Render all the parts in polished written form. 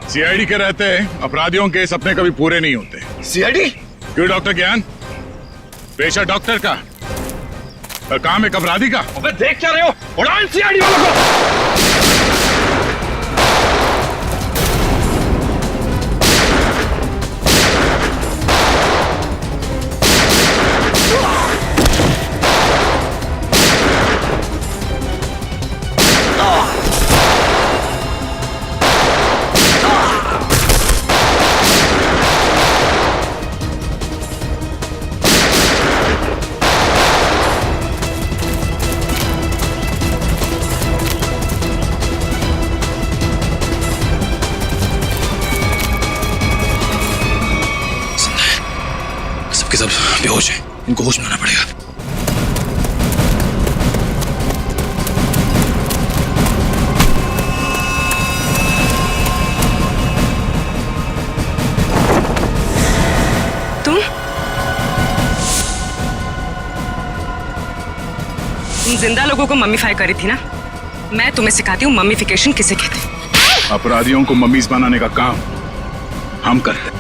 CID के रहते अपराधियों के सपने कभी पूरे नहीं होते। सीआईडी? क्यों डॉक्टर ज्ञान? पेशा डॉक्टर का और काम एक अपराधी का। अबे देख क्या रहे हो? उड़ाओ सीआईडी वालों को। सबके सब बेहोश हैं, इनको होश में आना पड़ेगा। तुम जिंदा लोगों को मम्मीफाई करी थी ना? मैं तुम्हें सिखाती हूँ मम्मीफिकेशन किसे कहते हैं। अपराधियों को मम्मीज बनाने का काम हम करते हैं।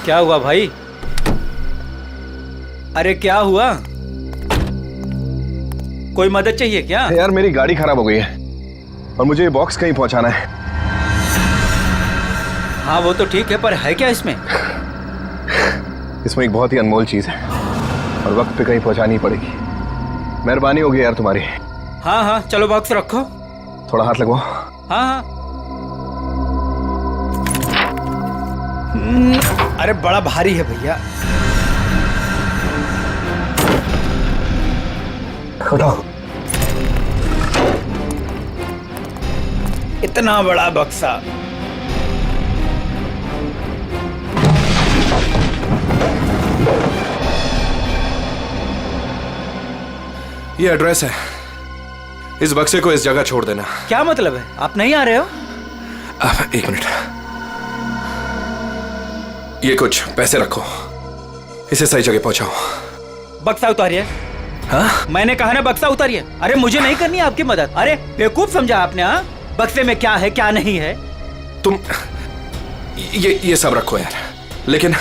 क्या हुआ भाई? अरे क्या हुआ? कोई मदद चाहिए क्या? यार मेरी गाड़ी खराब हो गई है और मुझे ये बॉक्स कहीं पहुंचाना है। हाँ वो तो ठीक है, पर है क्या इसमें? इसमें एक बहुत ही अनमोल चीज है और वक्त पे कहीं पहुंचानी पड़ेगी। मेहरबानी होगी यार तुम्हारी। हाँ हाँ चलो बॉक्स रखो। थोड़ा हाथ लगवाओ। हाँ हाँ। अरे बड़ा भारी है भैया। उठाओ। इतना बड़ा बक्सा। ये एड्रेस है, इस बक्से को इस जगह छोड़ देना। क्या मतलब है? आप नहीं आ रहे हो? एक मिनट, ये कुछ पैसे रखो, इसे सही जगह पहुंचाओ। बक्सा उतारिए। हाँ? मैंने कहा ना बक्सा उतारिए। अरे मुझे नहीं करनी आपकी मदद। अरे बेवकूफ समझा आपने? हाँ, बक्से में क्या है क्या नहीं है? तुम ये सब रखो यार, लेकिन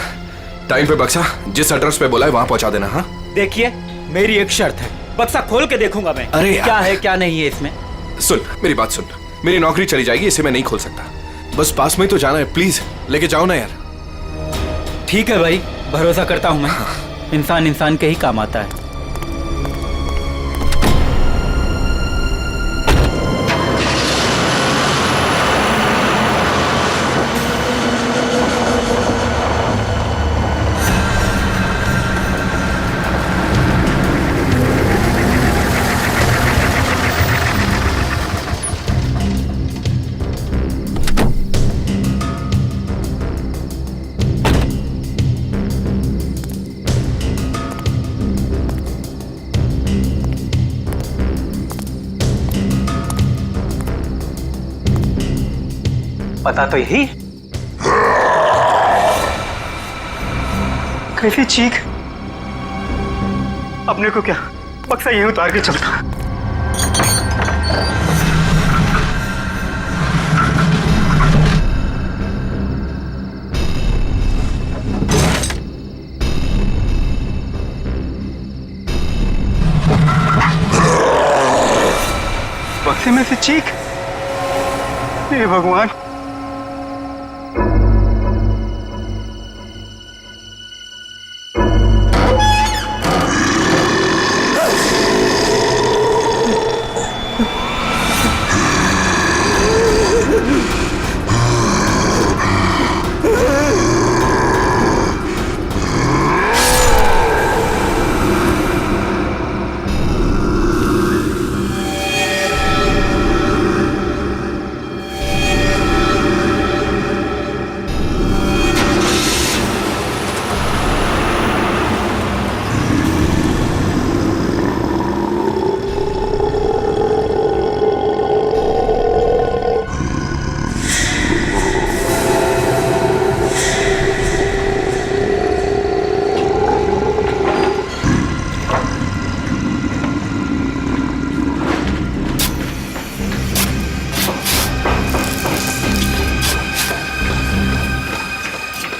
टाइम पे बक्सा जिस एड्रेस पे बोला है वहां पहुंचा देना। हाँ देखिए मेरी एक शर्त है, बक्सा खोल के देखूंगा मैं। अरे क्या है क्या नहीं है इसमें। सुन मेरी बात सुन, मेरी नौकरी चली जाएगी, इसे मैं नहीं खोल सकता। बस पास में ही तो जाना है, प्लीज लेके जाओ ना यार। ठीक है भाई, भरोसा करता हूं मैं। इंसान इंसान के ही काम आता है। पता तो यही। कैसी चीख! अपने को क्या बक्सा यही उतार के चलता। बक्से में से चीख! हे भगवान!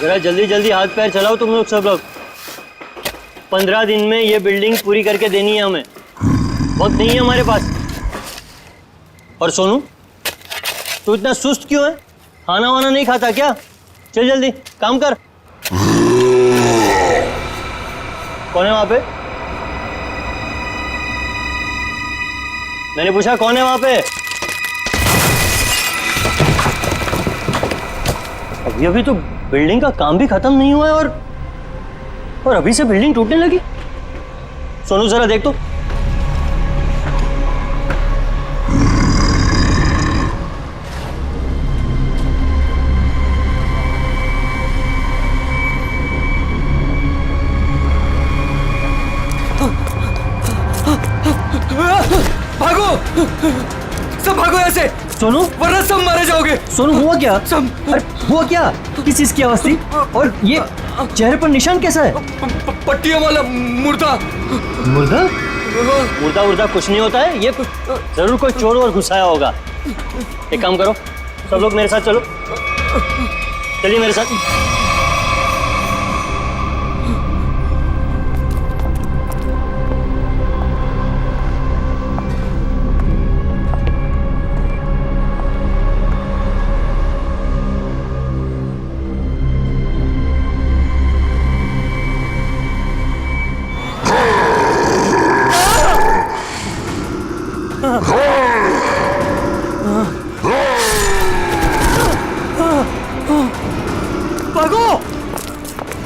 जरा जल्दी जल्दी हाथ पैर चलाओ तुम लोग सब लोग। 15 दिन में ये बिल्डिंग पूरी करके देनी है हमें, वक्त नहीं है हमारे पास। और सोनू, तू इतना सुस्त क्यों है? खाना वाना नहीं खाता क्या? चल जल्दी काम कर। कौन है वहां पे? मैंने पूछा कौन है वहां पे? अभी तो बिल्डिंग का काम भी खत्म नहीं हुआ है और अभी से बिल्डिंग टूटने लगी। सोनू जरा देख तो। भागो, सब भागो ऐसे। सोनू, वरना सब मारे जाओगे। सोनू हुआ क्या? सब। अरे हुआ क्या? किस चीज की आवाज थी? और ये चेहरे पर निशान कैसा है? पट्टियों वाला मुर्दा। मुर्दा? मुर्दा उर्दा कुछ नहीं होता है, ये जरूर कोई चोर और घुसाया होगा। एक काम करो, सब लोग मेरे साथ चलो, चलिए मेरे साथ। भागो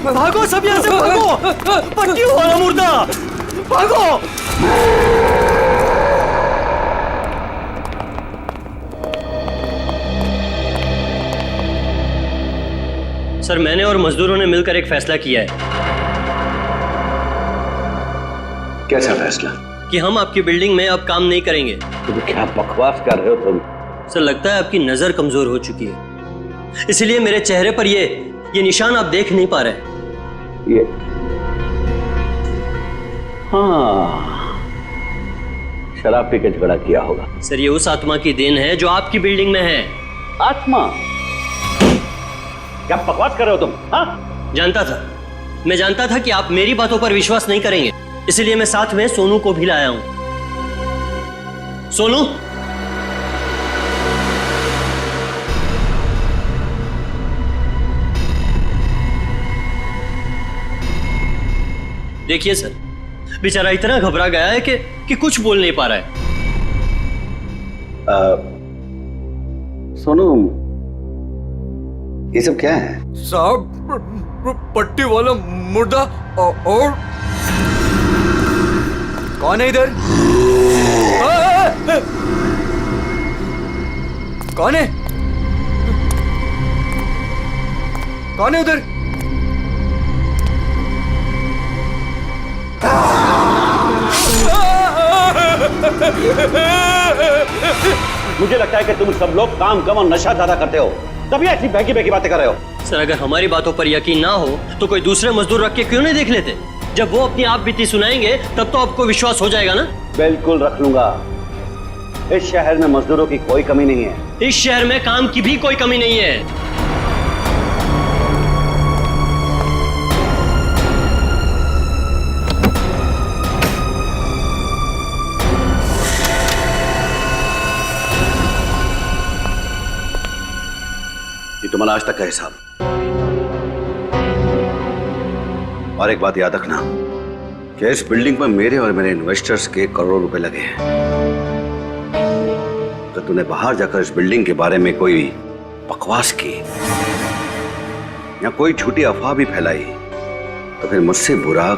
भागो, सब यहाँ से भागो। पट्टियों वाला मुर्दा, भागो। सर, मैंने और मजदूरों ने मिलकर एक फैसला किया है। कैसा फैसला? कि हम आपकी बिल्डिंग में अब काम नहीं करेंगे। तुम क्या बकवास कर रहे हो तुम? सर, लगता है आपकी नजर कमजोर हो चुकी है, इसलिए मेरे चेहरे पर ये निशान आप देख नहीं पा रहे। ये हाँ, शराब पी के झगड़ा किया होगा। सर, ये उस आत्मा की देन है जो आपकी बिल्डिंग में है। आत्मा? क्या बकवास कर रहे हो तुम? हाँ? जानता था, मैं जानता था कि आप मेरी बातों पर विश्वास नहीं करेंगे, इसलिए मैं साथ में सोनू को भी लाया हूं। सोनू, देखिए सर, बेचारा इतना घबरा गया है कि कुछ बोल नहीं पा रहा है। सोनू, ये सब क्या है? साहब, पट्टी वाला मुर्दा। और कौन है इधर? कौन है? कौन है उधर? मुझे लगता है कि तुम सब लोग काम कम और नशा ज्यादा करते हो, तभी ऐसी बहकी बहकी बातें कर रहे हो। सर, अगर हमारी बातों पर यकीन ना हो तो कोई दूसरे मजदूर रख के क्यों नहीं देख लेते? जब वो अपनी आप बीती सुनाएंगे तब तो आपको विश्वास हो जाएगा ना। बिल्कुल रख लूंगा। इस शहर में मजदूरों की कोई कमी नहीं है। इस शहर में काम की भी कोई कमी नहीं है। ये तुम्हारा आज तक का हिसाब। और एक बात याद रखना कि इस बिल्डिंग पर मेरे और मेरे इन्वेस्टर्स के करोड़ों रुपए लगे हैं। तो तूने बाहर जाकर इस बिल्डिंग के बारे में कोई बकवास की या कोई झूठी अफवाह भी फैलाई तो फिर मुझसे बुरा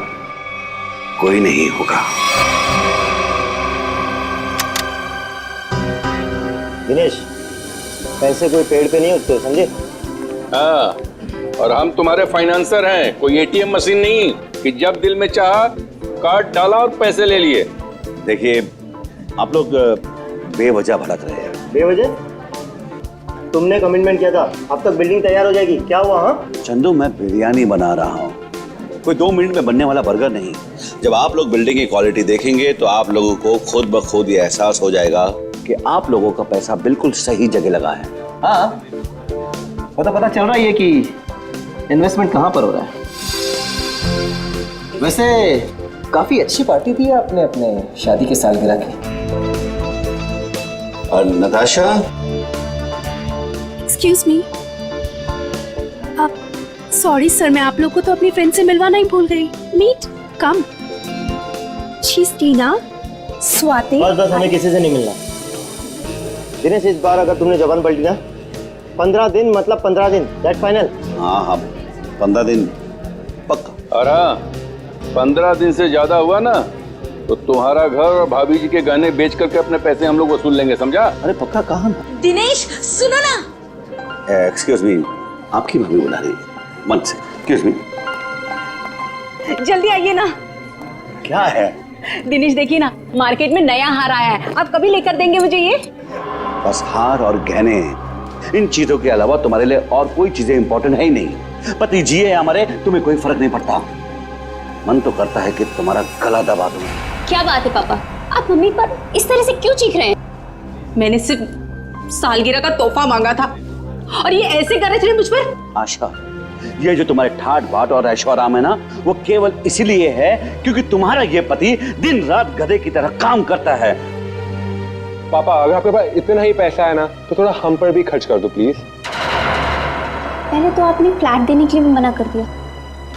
कोई नहीं होगा। दिनेश, पैसे कोई पेड़ पे नहीं उगते, समझे? हाँ, और हम तुम्हारे फाइनेंसर हैं, कोई एटीएम मशीन नहीं कि जब दिल में चाहा कार्ड डाला और पैसे ले लिए। देखिए, आप लोग बेवजह भड़क रहे हैं। बेवजह? तुमने कमिटमेंट किया था, अब तक बिल्डिंग तैयार हो जाएगी, क्या हुआ? हाँ चंदू, मैं बिरयानी बना रहा हूँ, कोई 2 मिनट में बनने वाला बर्गर नहीं। जब आप लोग बिल्डिंग की क्वालिटी देखेंगे तो आप लोगों को खुद ब खुद ये एहसास हो जाएगा कि आप लोगों का पैसा बिल्कुल सही जगह लगा है। हाँ, पता चल रहा है कि इन्वेस्टमेंट कहाँ पर हो रहा है? वैसे काफी अच्छी पार्टी दी है आपने अपने शादी के सालगिरह की। और नताशा, एक्सक्यूज मी, आप सॉरी सर, मैं आप लोग को तो अपनी फ्रेंड से मिलवाना ही भूल गई। Meet come. She is Tina, Swati. बस हमें किसी से नहीं मिलना। दिनेश, इस बार अगर तुमने जबान पलटी ना, 15 दिन मतलब 15 दिन, दैट फाइनल। हाँ हाँ 15 दिन पक्का। और हाँ, 15 दिन से ज्यादा हुआ ना तो तुम्हारा घर और भाभी जी के गहने बेच करके अपने पैसे हम लोग वसूल लेंगे, समझा? अरे पक्का कहाँ? दिनेश सुनो ना। एक्सक्यूज मी, आपकी भाभी बुला रही है मन से। Excuse me. जल्दी आइए ना। क्या है? दिनेश देखिए ना, मार्केट में नया हार आया है, आप कभी लेकर देंगे मुझे ये? बस हार और गहने, इन चीजों के अलावा तुम्हारे लिए और कोई चीजें इंपॉर्टेंट है ही नहीं। पति जी है हमारे, तुम्हें कोई फर्क नहीं पड़ता। मन तो करता है कि तुम्हारा गला दबा दूं। क्या बात है पापा, आप मम्मी पर इस तरह से क्यों चीख रहे हैं? मैंने सिर्फ सालगिरह का तोहफा मांगा था और ये ऐसे कर रहे थे मुझ पर। आशा, ये जो तुम्हारे ठाट बाट और ऐशोआराम है ना, वो केवल इसीलिए है क्योंकि तुम्हारा ये पति दिन रात गधे की तरह काम करता है। पापा, अगर आपके पास इतना ही पैसा है ना तो थोड़ा हम पर भी खर्च कर दो प्लीज। पहले तो आपने फ्लैट देने के लिए भी मना कर दिया,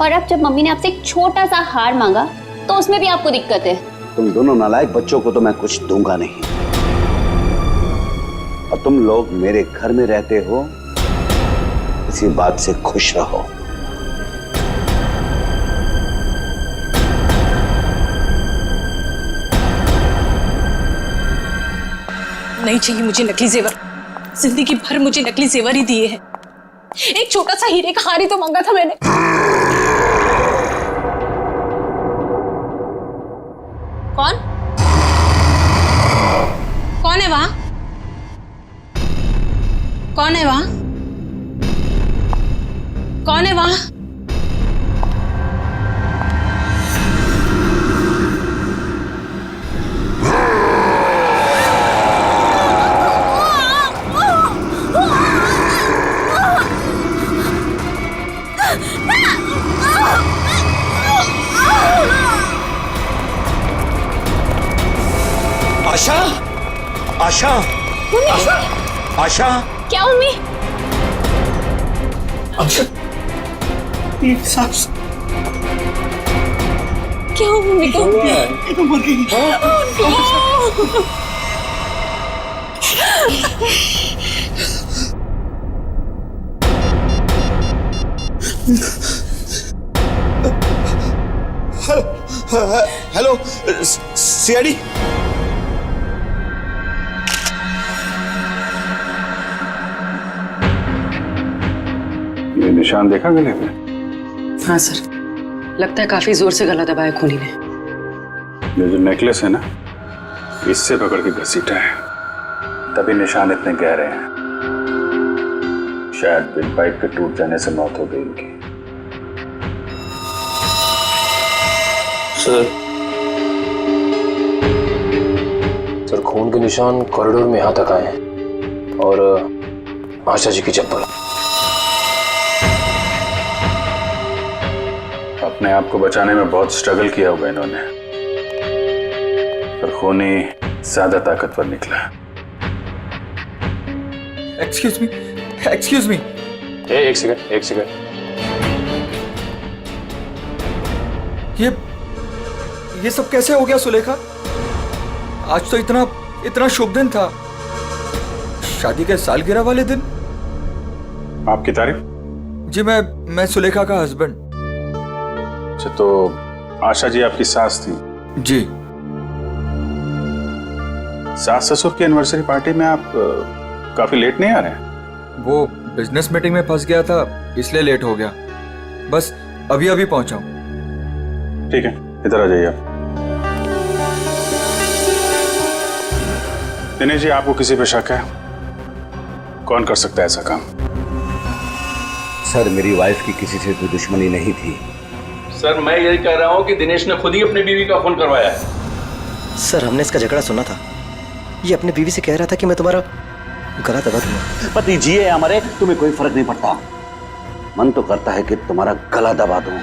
और अब जब मम्मी ने आपसे एक छोटा सा हार मांगा तो उसमें भी आपको दिक्कत है। तुम दोनों नालायक बच्चों को तो मैं कुछ दूंगा नहीं, और तुम लोग मेरे घर में रहते हो, इसी बात से खुश रहो। नहीं चाहिए मुझे नकली जेवर, जिंदगी भर मुझे नकली जेवर ही दिए हैं। एक छोटा सा हीरे का हार ही तो मांगा था मैंने। कौन कौन है वहां? कौन है वहां? कौन है वहां? आशा, आशा, आशा, क्या मम्मी? आशा, सांस क्या हुआ मम्मी को? मर गई। Hello CID. ये निशान देखा गले पे? हाँ सर, लगता है काफी जोर से गला दबाया खूनी ने। ये जो नेकलेस है ना, इससे पकड़ के घसीटा है, तभी निशान इतने गहरे हैं। शायद बिल पाइप के टूट जाने से मौत हो गई इनकी। सर खून के निशान कॉरिडोर में यहाँ तक आए हैं, और आशा जी की चप्पल। अपने आप को बचाने में बहुत स्ट्रगल किया होगा इन्होंने, पर खूनी ज्यादा ताकतवर निकला। Excuse me, excuse me. एक सेकंड, एक सेकंड। ये सब कैसे हो गया सुलेखा? आज तो इतना शुभ दिन था, शादी के सालगिरह वाले दिन। आपकी तारीफ? जी मैं सुलेखा का हस्बैंड। अच्छा, तो आशा जी आपकी सास थी? जी। सास ससुर की एनिवर्सरी पार्टी में आप काफी लेट नहीं आ रहे हैं? वो बिजनेस मीटिंग में फंस गया था, इसलिए लेट हो गया। बस अभी पहुंचा हूं। ठीक है, इधर आ जाइए आप। दिनेश जी, आपको किसी पे शक है? कौन कर सकता है ऐसा काम? सर, मेरी वाइफ की किसी से कोई दुश्मनी नहीं थी। सर, मैं यही कह रहा हूँ कि दिनेश ने खुद ही अपनी बीवी का फोन करवाया है। सर, हमने इसका झगड़ा सुना था। ये अपनी बीवी से कह रहा था कि मैं तुम्हारा गला दबा दूंगा। पति जी है हमारे, तुम्हें कोई फर्क नहीं पड़ता। मन तो करता है कि तुम्हारा गला दबा दूं।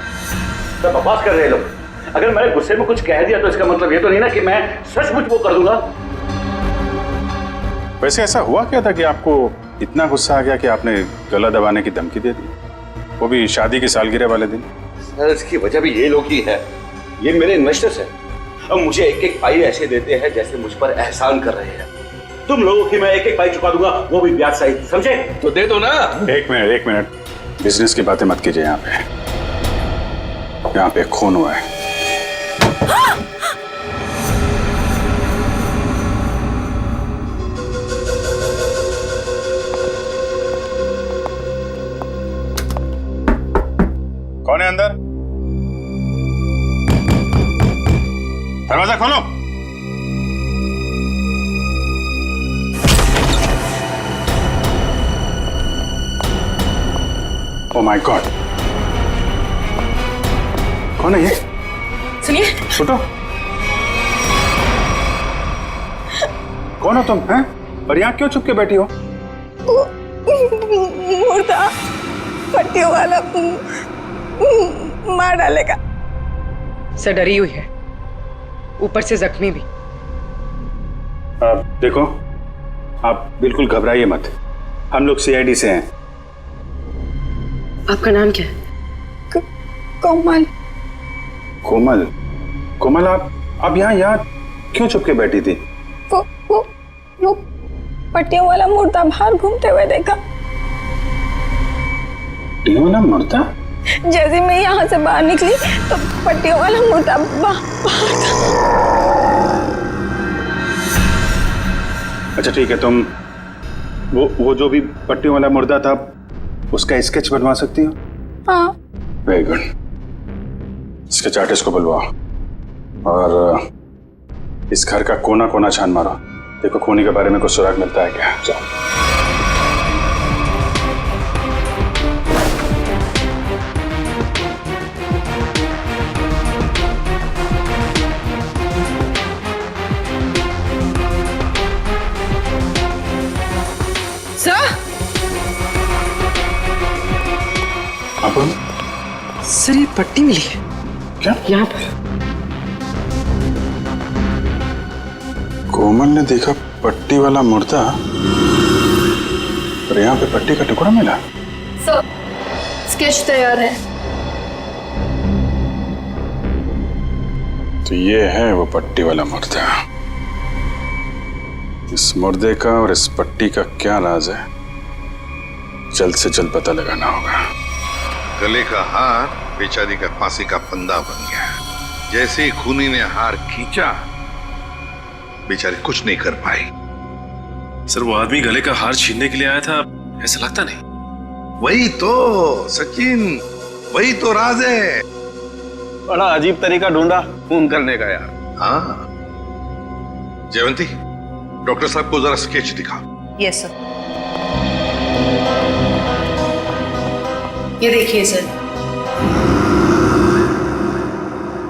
तो बकवास कर रहे लोग। अगर मैंने गुस्से में कुछ कह दिया तो इसका मतलब ये तो नहीं ना कि मैं सचमुच वो कर दूंगा। वैसे ऐसा हुआ क्या था कि आपको इतना गुस्सा आ गया कि आपने गला दबाने की धमकी दे दी, वो भी शादी की सालगिरह वाले दिन? सर इसकी वजह भी ये लोग ही है। ये मेरे इन्वेस्टर्स हैं। अब मुझे एक एक पाई ऐसे देते हैं जैसे मुझ पर एहसान कर रहे हैं। तुम लोगों की मैं एक एक पाई चुका दूंगा, वो भी ब्याज सहित, समझे? तो दे दो ना। एक मिनट, बिजनेस की बातें मत कीजिए। यहाँ पे खून हुआ है। कौन है अंदर? दरवाजा खोलो। ओह माय गॉड, कौन है ये? सुनिए। छोटो, कौन हो तुम हैं? और यहाँ क्यों चुप के बैठी हो? मुर्दा पट्टियों वाला मार डालेगा। सर डरी हुई है, ऊपर से जख्मी भी। देखो, आप बिल्कुल घबराइए मत। हम लोग सीआईडी से हैं। आपका नाम क्या है? कोमल। कोमल? कोमल, आप यहाँ क्यों चुप के बैठी थी? वो पट्टियों वाला मुर्दा बाहर घूमते हुए देखा। पट्टियों वाला मुर्दा? जैसे मैं यहाँ से बाहर निकली तो पट्टियों वाला मुर्दा बाहर था। अच्छा ठीक है, तुम वो जो भी पट्टियों वाला मुर्दा था उसका स्केच बनवा सकती हो? हाँ। Very good. स्केच आर्टिस्ट को बुलवाओ और इस घर का कोना कोना छान मारो। देखो खूनी के बारे में कुछ सुराग मिलता है क्या? जाओ। सर ये पट्टी मिली है क्या यहाँ पर? कोमल ने देखा पट्टी वाला मुर्दा और यहाँ पे पट्टी का टुकड़ा मिला। सर स्केच तैयार है। तो ये है वो पट्टी वाला मुर्दा। इस मुर्दे का और इस पट्टी का क्या राज है, जल्द से जल्द पता लगाना होगा। गले का हार बेचारी का फांसी का फंदा बन गया। जैसे ही खूनी ने हार खींचा, बेचारी कुछ नहीं कर पाई। सर वो आदमी गले का हार छीनने के लिए आया था, ऐसा लगता नहीं? वही तो सचिन, वही तो राज है। बड़ा अजीब तरीका ढूंढा खून करने का यार। हाँ जयवंती, डॉक्टर साहब को जरा स्केच दिखा। Yes sir. ये देखिए सर,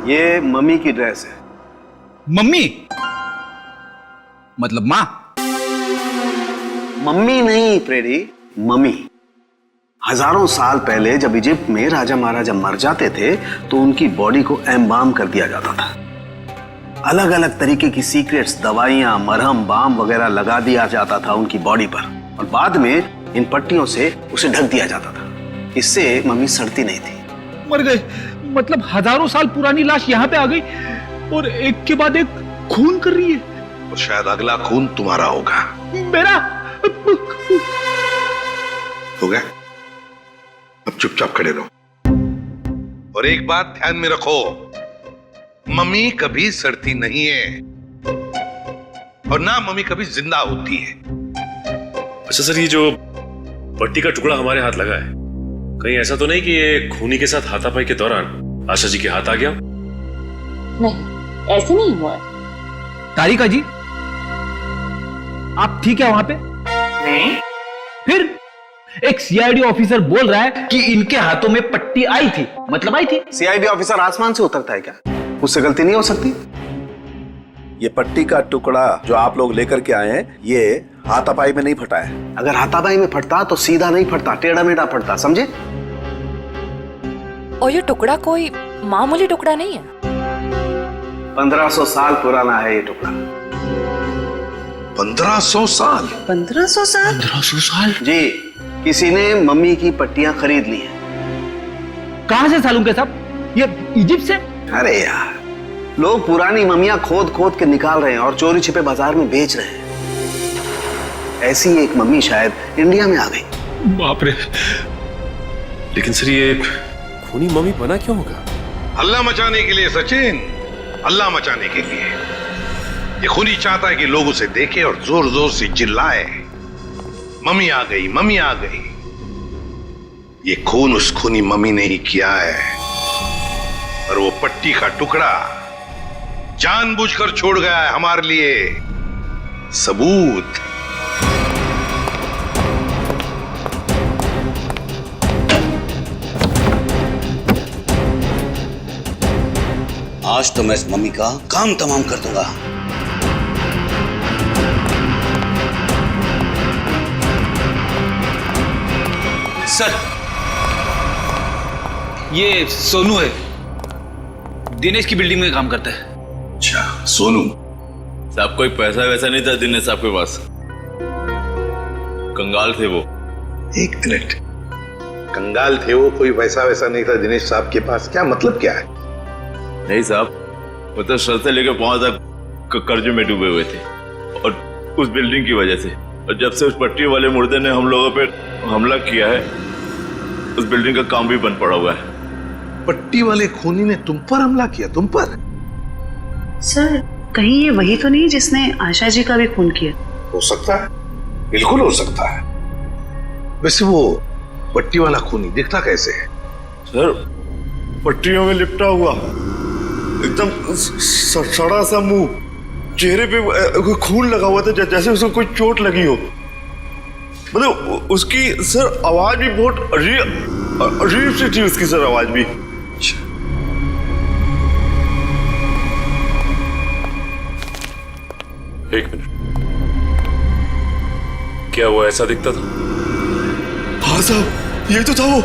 ये मम्मी की ड्रेस है। मम्मी मतलब माँ? मम्मी नहीं प्रेडी, मम्मी। हजारों साल पहले जब इजिप्ट में राजा महाराजा मर जाते थे तो उनकी बॉडी को एम्बाम कर दिया जाता था। अलग अलग तरीके की सीक्रेट्स, दवाइयां, मरहम, बाम वगैरह लगा दिया जाता था उनकी बॉडी पर और बाद में इन पट्टियों से उसे ढक दिया जाता था। इससे मम्मी सड़ती नहीं थी। मर गए मतलब हजारों साल पुरानी लाश यहाँ पे आ गई और एक के बाद एक खून कर रही है। और शायद अगला खून तुम्हारा होगा। मेरा हो गया? अब चुपचाप खड़े रहो। और एक बात ध्यान में रखो, मम्मी कभी सड़ती नहीं है और ना मम्मी कभी जिंदा होती है। अच्छा सर, ये जो पट्टी का टुकड़ा हमारे हाथ लगा है, कहीं ऐसा तो नहीं कि ये खूनी के साथ हाथापाई के दौरान आशा जी के हाथ आ गया? नहीं ऐसे नहीं हुआ है। तारिका जी आप ठीक है वहां पे? नहीं। फिर एक सीआईडी ऑफिसर बोल रहा है कि इनके हाथों में पट्टी आई थी, मतलब आई थी। सीआईडी ऑफिसर आसमान से उतरता है क्या? उससे गलती नहीं हो सकती। ये पट्टी का टुकड़ा जो आप लोग लेकर के आए हैं, ये हाथापाई में नहीं फटा है। अगर हाथापाई में फटता तो सीधा नहीं फटता, टेढ़ा मेढ़ा फटता, समझे? और ये टुकड़ा कोई मामूली टुकड़ा नहीं है। 1500 साल पुराना है ये टुकड़ा। 1500 साल? 1500 साल? 1500 साल? जी, किसी ने मम्मी की पट्टियां खरीद ली हैं। कहां से सालूम के साहब? ये इजिप्ट से? अरे यार, लोग पुरानी मम्मियां खोद खोद के निकाल रहे हैं और चोरी छिपे बाजार में बेच रहे हैं। ऐसी एक मम्मी शायद इंडिया में आ गई। बाप रे। लेकिन सर ये खूनी मम्मी बना क्यों होगा? हल्ला मचाने के लिए सचिन, हल्ला मचाने के लिए। ये खूनी चाहता है कि लोग उसे देखें और जोर जोर से चिल्लाए, मम्मी आ गई, मम्मी आ गई। ये खून उस खूनी मम्मी ने ही किया है, और वो पट्टी का टुकड़ा जानबूझकर छोड़ गया है हमारे लिए सबूत। आज तो मैं इस मम्मी का काम तमाम कर दूंगा। सर, ये सोनू है, दिनेश की बिल्डिंग में काम करता है। अच्छा, सोनू साहब कोई पैसा वैसा नहीं था दिनेश साहब के पास, कंगाल थे वो। एक मिनट, कंगाल थे वो, कोई पैसा वैसा नहीं था दिनेश साहब के पास, क्या मतलब क्या है? नहीं साहब, वो तो सर से लेकर पांव तक कर्जे में डूबे हुए थे, और उस बिल्डिंग की वजह से। और जब से उस पट्टी वाले मुर्दे ने हम लोगों पे हमला किया है, उस बिल्डिंग का काम भी बंद पड़ा हुआ है। पट्टी वाले खूनी ने तुम पर हमला किया? तुम पर? सर, कहीं ये वही तो नहीं जिसने आशा जी का भी खून किया? हो सकता है, बिल्कुल हो सकता है। वैसे वो पट्टी वाला खूनी दिखता कैसे है? सर, पट्टियों में लिपटा हुआ, एकदम सड़ा सा मुंह, चेहरे पे खून लगा हुआ था जैसे उसको कोई चोट लगी हो। मतलब उसकी सर आवाज भी बहुत अजीब सी थी, उसकी सर आवाज भी। एक मिनट, क्या वो ऐसा दिखता था? हाँ साहब, ये तो था वो।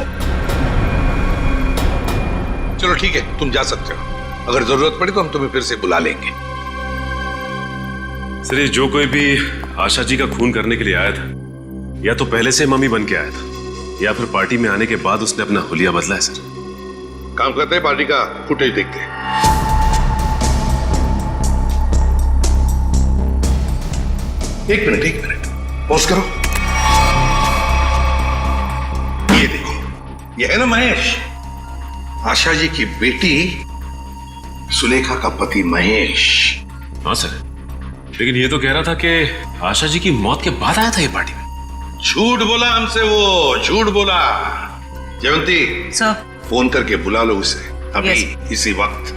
चलो ठीक है, तुम जा सकते हो। अगर जरूरत पड़ी तो हम तुम्हें फिर से बुला लेंगे। सर, ये जो कोई भी आशा जी का खून करने के लिए आया था, या तो पहले से मम्मी बन के आया था, या फिर पार्टी में आने के बाद उसने अपना हुलिया बदला है। सर, काम करते हैं, पार्टी का फुटेज देखते हैं। एक मिनट, पॉज करो। ये देखो, ये है ना महेश, आशा जी की बेटी सुलेखा का पति महेश। हाँ सर, लेकिन ये तो कह रहा था कि आशा जी की मौत के बाद आया था ये पार्टी में। झूठ बोला हमसे वो, झूठ बोला। जयवंती सर, फोन करके बुला लो उसे अभी, इसी वक्त।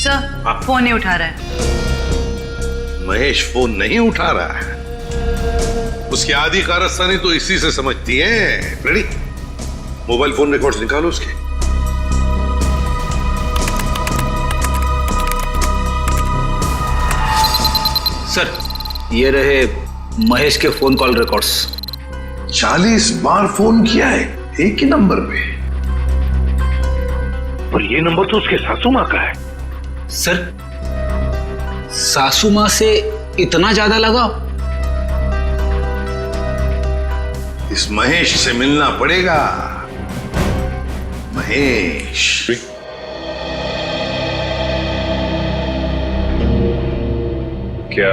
सर, फोन नहीं उठा रहा है। महेश फोन नहीं उठा रहा है, उसकी आधी कारस्तानी तो इसी से समझती है। रेडी, मोबाइल फोन रिकॉर्ड्स निकालो उसके। सर, ये रहे महेश के फोन कॉल रिकॉर्ड्स। 40 बार फोन किया है एक ही नंबर पे, और ये नंबर तो उसके सासू माँ का है। सर, सासू माँ से इतना ज्यादा लगाव? इस महेश से मिलना पड़ेगा। महेश, क्या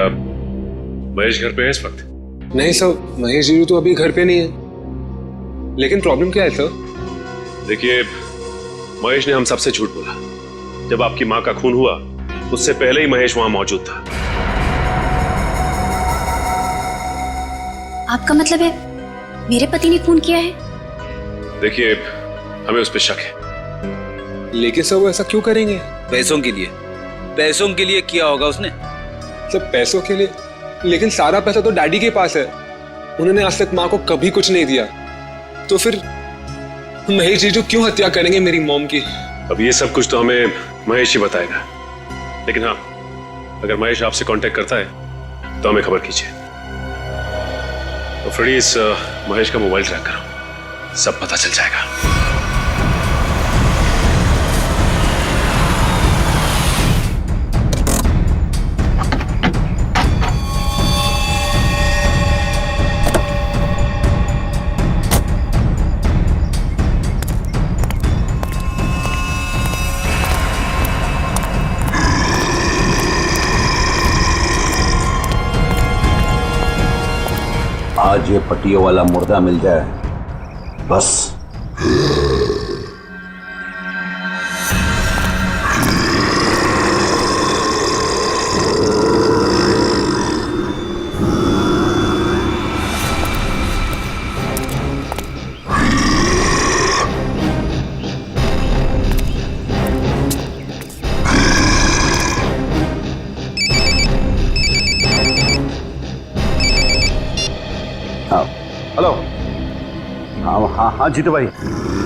महेश घर पे है इस वक्त? नहीं सर, महेश जी तो अभी घर पे नहीं है। लेकिन प्रॉब्लम क्या है सर? देखिए, महेश ने हम सबसे झूठ बोला। जब आपकी माँ का खून हुआ, उससे पहले ही महेश वहां मौजूद था। आपका मतलब है मेरे पति ने खून किया है? देखिए, हमें उस पर शक है। लेकिन सर वो ऐसा क्यों करेंगे? पैसों के लिए। पैसों के लिए किया होगा उसने। सर पैसों के लिए? लेकिन सारा पैसा तो डैडी के पास है, उन्होंने आज तक माँ को कभी कुछ नहीं दिया। तो फिर महेश जी जो क्यों हत्या करेंगे मेरी मॉम की? अब ये सब कुछ तो हमें महेश ही बताएगा। लेकिन हाँ, अगर महेश आपसे कांटेक्ट करता है तो हमें खबर कीजिए। तो फ्रेडी, इस महेश का मोबाइल ट्रैक करो, सब पता चल जाएगा। आज ये पट्टियों वाला मुर्दा मिल जाए बस। हेलो। हाँ हाँ जीतू भाई,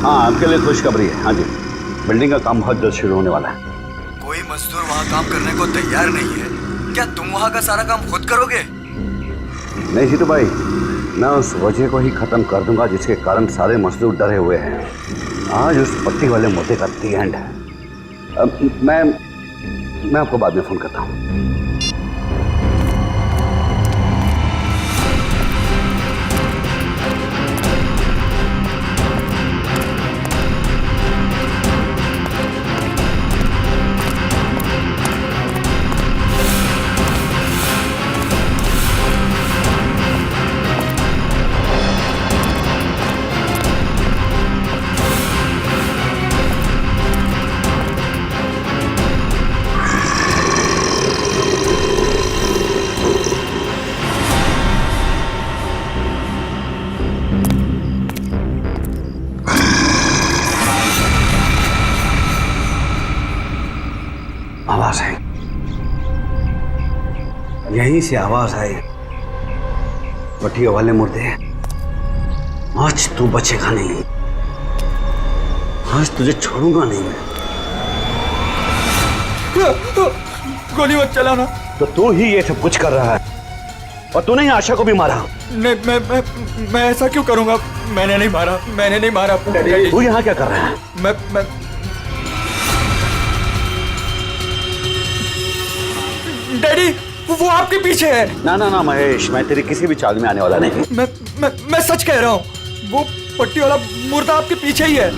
हाँ आपके लिए खुशखबरी है। हाँ जी, बिल्डिंग का काम बहुत जल्द शुरू होने वाला है। कोई मजदूर वहाँ काम करने को तैयार नहीं है। क्या तुम वहाँ का सारा काम खुद करोगे? नहीं जीतू भाई, मैं उस वजह को ही खत्म कर दूंगा जिसके कारण सारे मजदूर डरे हुए हैं। आज उस पट्टी वाले मुद्दे का दी एंड है। मैं आपको बाद में फोन करता हूँ। आवाज आई, यहीं से आवाज आई। पट्टियों वाले मुर्दे, आज तू बचेगा नहीं, आज तुझे छोड़ूंगा नहीं मैं। गोली मत चलाना। तो तू ही ये सब कुछ कर रहा है और तूने ही आशा को भी मारा। नहीं, मैं ऐसा क्यों करूंगा? मैंने नहीं मारा। तू यहाँ क्या कर रहा है? मैं डैडी, वो आपके पीछे है। ना महेश, मैं तेरी किसी भी चाल में आने वाला नहीं। मैं सच कह रहा हूँ, वो पट्टी वाला मुर्दा आपके पीछे ही है।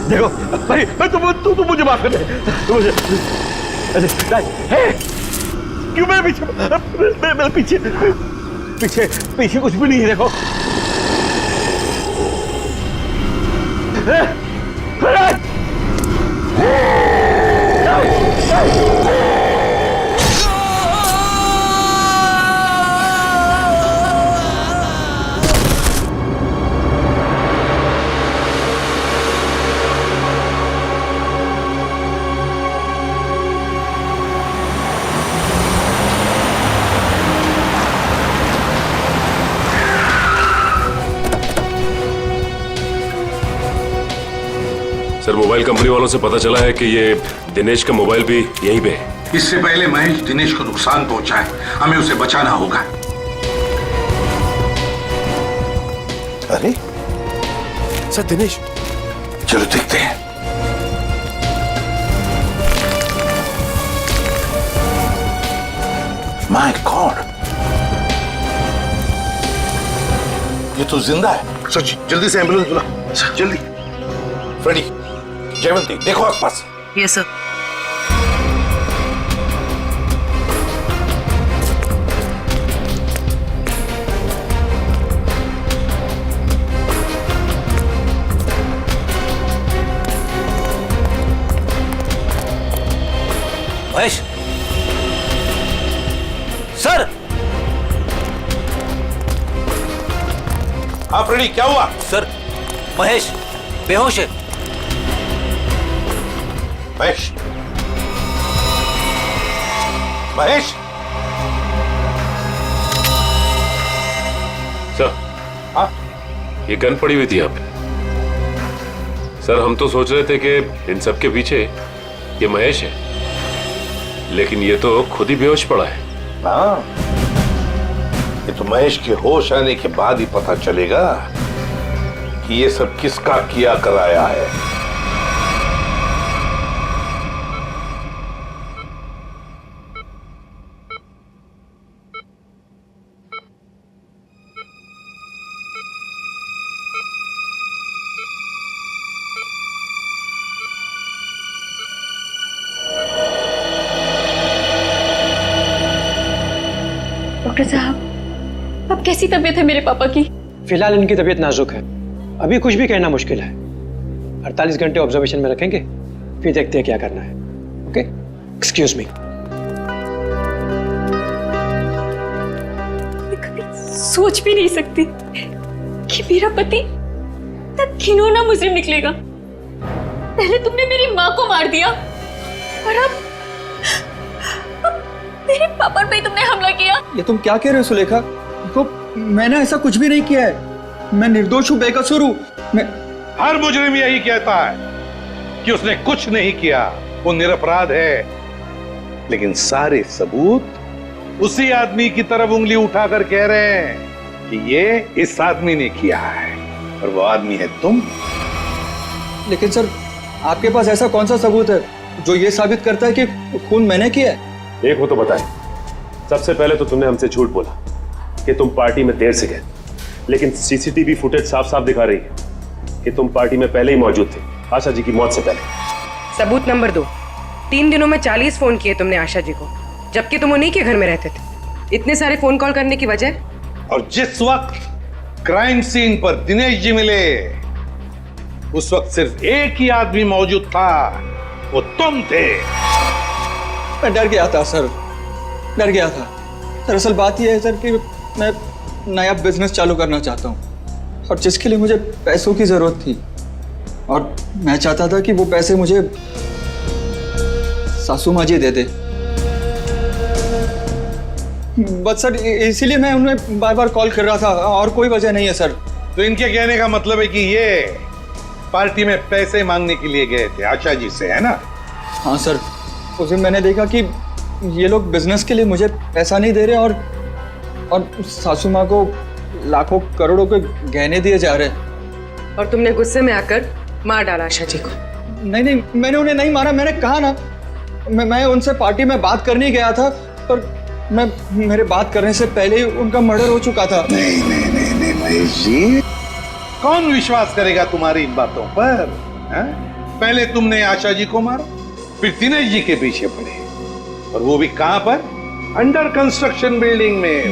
देखो भाई, तू मुझे माफ कर दे। मुझे क्यों मेरे पीछे पीछे कुछ भी नहीं है। देखो सर, मोबाइल कंपनी वालों से पता चला है कि ये दिनेश का मोबाइल भी यहीं पे है। इससे पहले महेश दिनेश को नुकसान पहुंचाए, हमें उसे बचाना होगा। अरे सर, दिनेश, चलो देखते हैं। माय गॉड, ये तो जिंदा है। सच, जल्दी से एम्बुलेंस बुला, जल्दी। फ्रेडी, जयवंती, देखो आसपास। Yes sir. महेश सर। हाँ फ्रेडी, क्या हुआ? सर महेश बेहोश है। महेश, महेश। सर, हाँ? ये गन पड़ी हुई थी यहाँ पे। सर हम तो सोच रहे थे कि इन सब के पीछे ये महेश है, लेकिन ये तो खुद ही बेहोश पड़ा है। हाँ, ये तो महेश के होश आने के बाद ही पता चलेगा कि ये सब किसका किया कराया है। डॉक्टर साहब, अब कैसी तबीयत है मेरे पापा की? फिलहाल इनकी तबीयत नाजुक है, अभी कुछ भी कहना मुश्किल है। 48 घंटे ऑब्जर्वेशन में रखेंगे, फिर देखते हैं क्या करना है। Okay, excuse me. मैं कभी सोच भी नहीं सकती कि मेरा पति इतना घिनौना मुजरिम निकलेगा। पहले तुमने मेरी माँ को मार दिया और अब मेरे पापा पे तुमने हमला किया। ये तुम क्या कह रहे हो सुलेखा? देखो, मैंने ऐसा कुछ भी नहीं किया है। मैं निर्दोष हूँ, बेकसूर हूँ। मैं हर मुजरिम यही कहता है कि उसने कुछ नहीं किया, वो निरपराध है। लेकिन सारे सबूत उसी आदमी की तरफ उंगली उठाकर कह रहे हैं कि ये इस आदमी ने किया है, और वो आदमी है तुम। लेकिन सर, आपके पास ऐसा कौन सा सबूत है जो ये साबित करता है कि खून मैंने किया है? एक हो तो बताए। सबसे पहले तो तुमने हमसे झूठ बोला कि तुम पार्टी में देर से गए, लेकिन सीसीटीवी फुटेज साफ साफ दिखा रही है कि तुम पार्टी में पहले ही मौजूद थे, आशा जी की मौत से पहले। सबूत नंबर 2, 3 दिनों में 40 फोन किए तुमने आशा जी को, जबकि तुम उन्हीं के घर में रहते थे। इतने सारे फोन कॉल करने की वजह? और जिस वक्त क्राइम सीन पर दिनेश जी मिले, उस वक्त सिर्फ एक ही आदमी मौजूद था, वो तुम थे। मैं डर गया था सर, डर गया था। दरअसल बात यह है सर कि मैं नया बिजनेस चालू करना चाहता हूँ, और जिसके लिए मुझे पैसों की जरूरत थी, और मैं चाहता था कि वो पैसे मुझे सासू माँ जी दे दे। बस सर, इसीलिए मैं उन्हें बार बार कॉल कर रहा था, और कोई वजह नहीं है सर। तो इनके कहने का मतलब है कि ये पार्टी में पैसे मांगने के लिए गए थे आशा जी से, है ना? हाँ सर, उस दिन मैंने देखा कि ये लोग बिजनेस के लिए मुझे पैसा नहीं दे रहे, और सासू माँ को लाखों करोड़ों के गहने दिए जा रहे हैं। और तुमने गुस्से में आकर मार डाला आशा जी को? नहीं, मैंने उन्हें नहीं मारा। मैंने कहा ना, मैं उनसे पार्टी में बात करने गया था, पर मेरे बात करने से पहले ही उनका मर्डर हो चुका था। नहीं महेश जी, कौन विश्वास करेगा तुम्हारी इन बातों पर? पहले तुमने आशा जी को मारा, फिर दिनेश जी के पीछे पड़े, और वो भी कहां पर? अंडर कंस्ट्रक्शन बिल्डिंग में।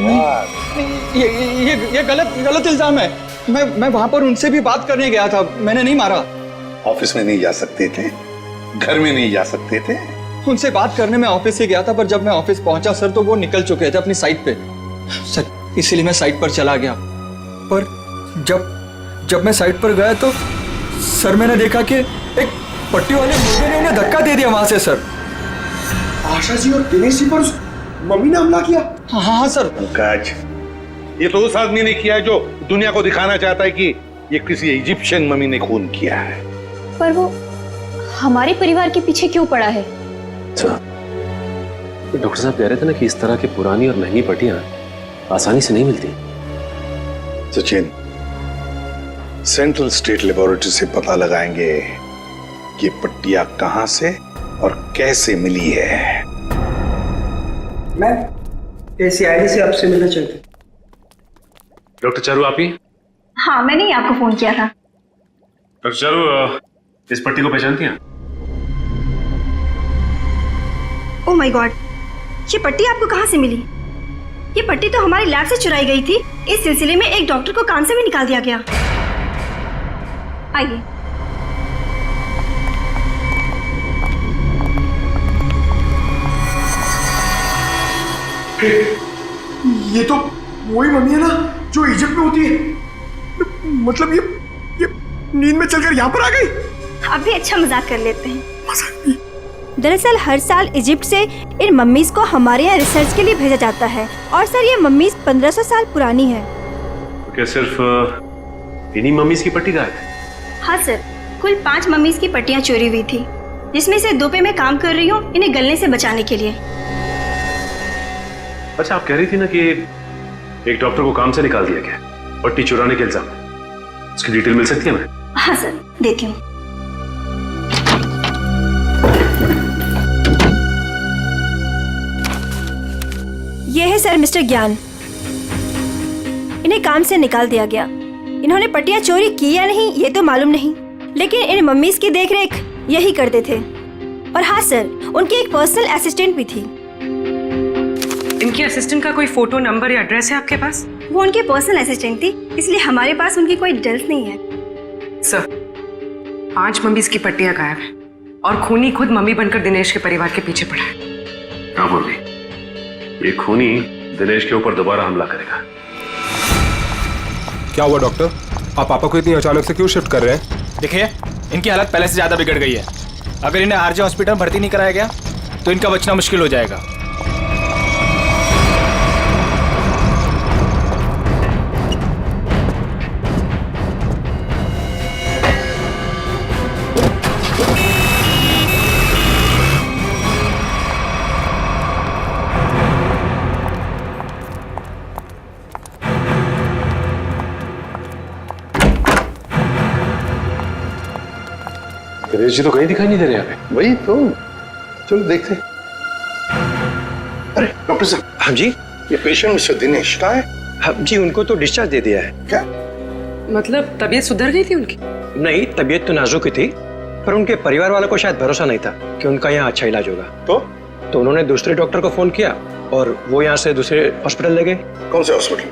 ये गलत इल्जाम है। मैं वहां पर उनसे भी बात करने गया था, मैंने नहीं मारा। ऑफिस में नहीं जा सकते थे, घर में नहीं जा सकते थे? उनसे बात करने में ऑफिस से गया था, पर जब मैं ऑफिस पहुंचा सर, तो वो निकल चुके थे अपनी साइट पे सर, इसीलिए मैं साइट पर चला गया। पर जब मैं साइट पर गया तो सर, मैंने देखा कि एक पट्टी वाले मुर्गे ने उन्हें धक्का दे दिया वहां से सर। आशा जी और दिनेश जी पर मम्मी ने हमला किया? हाँ सर। पंकज, ये तो उस आदमी ने किया जो दुनिया को दिखाना चाहता है कि ये किसी इजिप्शियन मम्मी ने खून किया है। पर वो हमारे परिवार के पीछे क्यों पड़ा है? डॉक्टर साहब कह रहे थे ना कि इस तरह की पुरानी और महंगी पट्टियां आसानी से नहीं मिलती। सचिन, सेंट्रल स्टेट लेबोरेटरी से पता लगाएंगे कि पट्टियां कहां से और कैसे मिली है। मैं सीआईडी से आपसे मिलना चाहती हूँ। डॉक्टर चारू आप ही? हाँ, मैंने ही आपको फोन किया था। डॉक्टर चारू, इस पट्टी को पहचानती हैं? ओह माय गॉड, ये पट्टी आपको कहाँ से मिली? ये पट्टी तो हमारी लैब से चुराई गई थी। इस सिलसिले में एक डॉक्टर को काम से भी निकाल दिया गया। आइए। ये तो वही मम्मी है ना जो इजिप्ट में होती है। मतलब ये नींद में चलकर यहाँ पर आ गई। आप भी अच्छा मजाक कर लेते हैं। दरअसल हर साल इजिप्ट से इन मम्मीज को हमारे यहाँ रिसर्च के लिए भेजा जाता है और सर ये मम्मीज 1500 साल पुरानी है। तो क्या सिर्फ इन्हीं मम्मीज की पट्टी गायब है? हाँ सर, कुल 5 मम्मीज की पट्टियाँ चोरी हुई थी, जिसमें से 2 पे मैं काम कर रही हूँ इन्हें गलने से बचाने के लिए। अच्छा, आप कह रही थी ना कि एक डॉक्टर को काम से निकाल दिया गया पट्टी चुराने के इल्जाम में। उसकी डिटेल मिल सकती है मैं? हाँ सर, देती हूँ। ये है सर मिस्टर ज्ञान। इन्हें काम से निकाल दिया गया। इन्होंने पट्टियां चोरी की या नहीं ये तो मालूम नहीं, लेकिन इन मम्मीज की देखरेख यही करते थे। और हाँ सर, उनकी एक पर्सनल असिस्टेंट भी थी। इनकी असिस्टेंट का कोई फोटो, नंबर या एड्रेस है आपके पास? वो उनकी पर्सनल असिस्टेंट थी, इसलिए हमारे पास उनकी कोई डिटेल्स नहीं है। सर, 5 मम्मीज की पट्टियां गायब है और खूनी खुद मम्मी बनकर दिनेश के परिवार के पीछे पड़ा है। हाँ मम्मी, ये खूनी दिनेश के ऊपर दोबारा हमला करेगा। क्या हुआ डॉक्टर? आप पापा को इतनी अचानक से क्यों शिफ्ट कर रहे हैं? देखिए, इनकी हालत पहले से ज्यादा बिगड़ गई है। अगर इन्हें आरजे हॉस्पिटल भर्ती नहीं कराया गया तो इनका बचना मुश्किल हो जाएगा। दिनेश जी तो कहीं दिखाई नहीं दे रहे यहाँ पे। वही तो, चलो देखते। अरे डॉक्टर साहब। हाँ जी, ये पेशेंट मिस्टर दिनेश कहाँ है? हाँ जी, उनको तो डिस्चार्ज दे दिया है। क्या मतलब तबीयत सुधर गई थी उनकी? नहीं, तबीयत तो नाजुक ही थी, पर उनके परिवार वालों को शायद भरोसा नहीं था कि उनका यहाँ अच्छा इलाज होगा। तो उन्होंने दूसरे डॉक्टर को फोन किया और वो यहाँ से दूसरे हॉस्पिटल ले गए। कौन से hospital?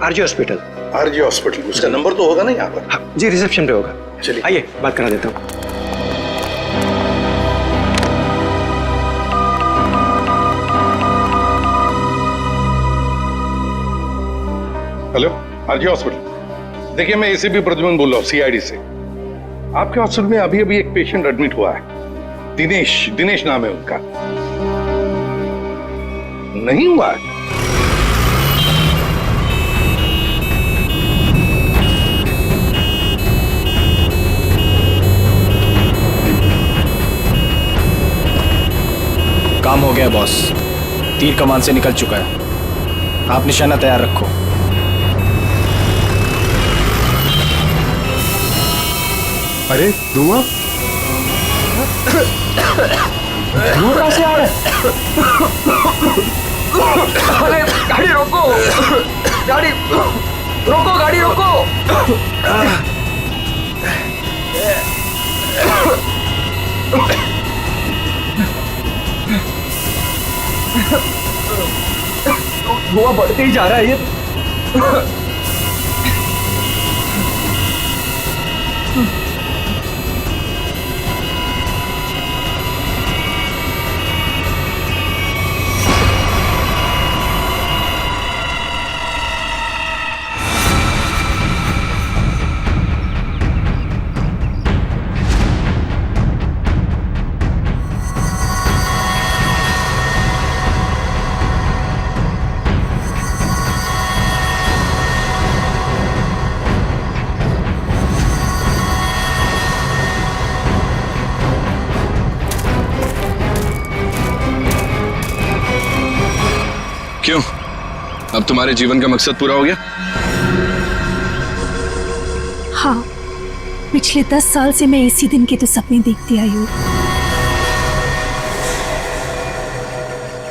RJ hospital. RJ hospital, उसका नंबर तो होगा ना यहाँ पर? हाँ जी, रिसेप्शन पे होगा। चलिए आइए बात करा देता हूँ। Hello, RJ hospital. देखिए, मैं एसीपी प्रद्युमन बोल रहा हूँ, सीआईडी से। आपके हॉस्पिटल में अभी अभी एक पेशेंट एडमिट हुआ है। दिनेश नाम है उनका। नहीं हुआ है? काम हो गया बॉस, तीर कमान से निकल चुका है। आप निशाना तैयार रखो। अरे धुआं कहाँ से आ रहा है? अरे गाड़ी रोको, गाड़ी रोको, गाड़ी रोको। धुआं बढ़ते ही जा रहा है ये। क्यों, अब तुम्हारे जीवन का मकसद पूरा हो गया? हाँ, पिछले 10 साल से मैं इसी दिन के तो सपने देखती आई हूँ।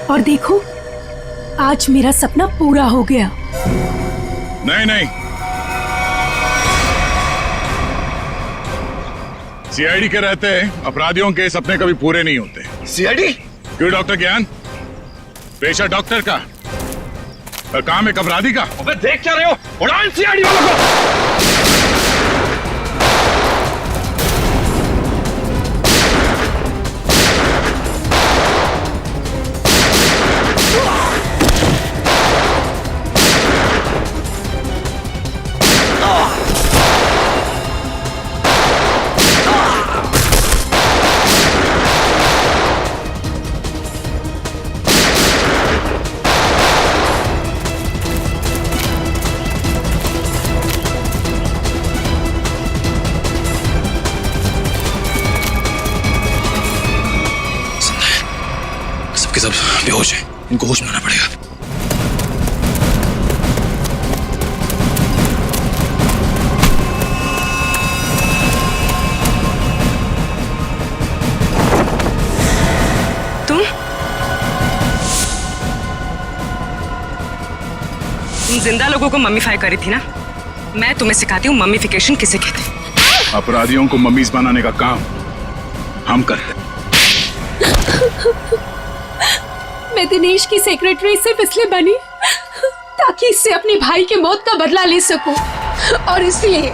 और देखो, आज मेरा सपना पूरा हो गया। नहीं, सीआईडी के रहते अपराधियों के सपने कभी पूरे नहीं होते। सीआईडी? क्यों डॉक्टर ज्ञान? पेशा डॉक्टर का और काम एक अपराधी का। अबे देख क्या रहे हो? उड़ान सीआईडी वालों को। सबके सब बेहोश हैं, इनको होश में लाना पड़ेगा। तुम जिंदा लोगों को मम्मीफाई करी थी ना? मैं तुम्हें सिखाती हूँ मम्मीफिकेशन किसे कहते हैं। अपराधियों को मम्मीज बनाने का काम हम करते हैं। मैं दिनेश की सेक्रेटरी सिर्फ इसलिए बनी ताकि इससे अपने भाई के मौत का बदला ले सकूं, और इसलिए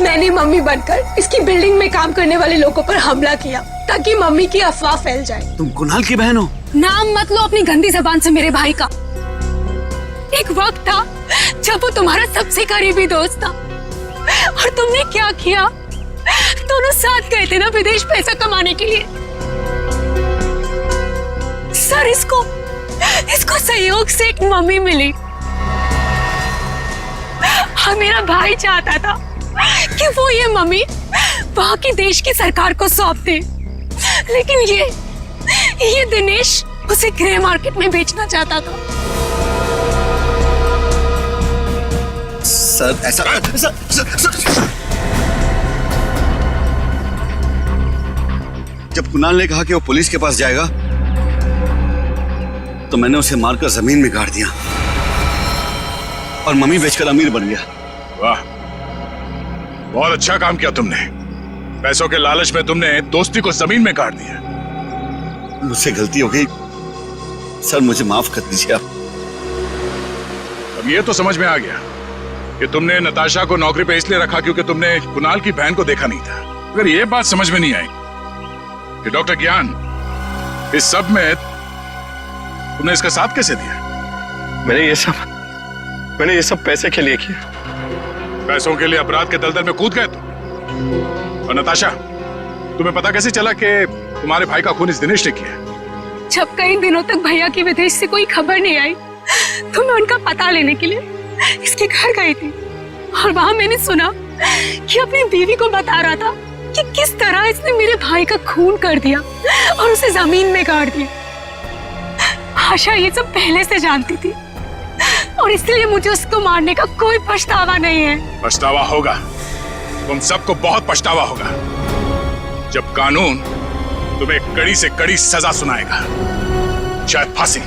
मैंने मम्मी बनकर इसकी बिल्डिंग में काम करने वाले लोगों पर हमला किया ताकि मम्मी की अफवाह फैल जाए। तुम कुणाल की बहन हो? नाम मत लो अपनी गंदी जबान से मेरे भाई का। एक वक्त था जब वो तुम्हारा सबसे करीबी दोस्त था, और तुमने क्या किया? दोनों साथ गए थे ना विदेश पैसा कमाने के लिए। सर, इसको सहयोग से एक मम्मी मिली, और मेरा भाई चाहता था कि वो ये मम्मी वहां की देश की सरकार को सौंप दे, लेकिन ये दिनेश उसे ग्रे मार्केट में बेचना चाहता था। सर ऐसा सर। जब कुणाल ने कहा कि वो पुलिस के पास जाएगा तो मैंने उसे मारकर जमीन में गाड़ दिया और मम्मी बेचकर अमीर बन गया। वाह, बहुत अच्छा काम किया तुमने। पैसों के लालच में तुमने दोस्ती को जमीन में गाड़ दिया। मुझसे गलती हो गई सर, मुझे माफ कर दीजिए आप। अब ये तो समझ में आ गया कि तुमने नताशा को नौकरी पे इसलिए रखा क्योंकि तुमने कुणाल की बहन को देखा नहीं था। अगर ये बात समझ में नहीं आई कि डॉक्टर ज्ञान इस सब में तुमने इसका साथ कैसे दिया? मैंने ये सब पैसे के लिए किया। पैसों के लिए अपराध के दलदल में कूद गए तुम। और नताशा, तुम्हें पता कैसे चला कि तुम्हारे भाई का खून इस दिनेश ने किया? जब कई दिनों तक भैया की विदेश से कोई खबर नहीं आई तो मैं उनका पता लेने के लिए इसके घर गई थी, और वहां मैंने सुना कि अपनी बीवी को बता रहा था कि किस तरह इसने मेरे भाई का खून कर दिया और उसे जमीन में गाड़ दिया। आशा ये सब पहले से जानती थी, और इसलिए मुझे उसको मारने का कोई पछतावा नहीं है। पछतावा होगा, तुम सबको बहुत पछतावा होगा जब कानून तुम्हें कड़ी से कड़ी सजा सुनाएगा, शायद फांसी।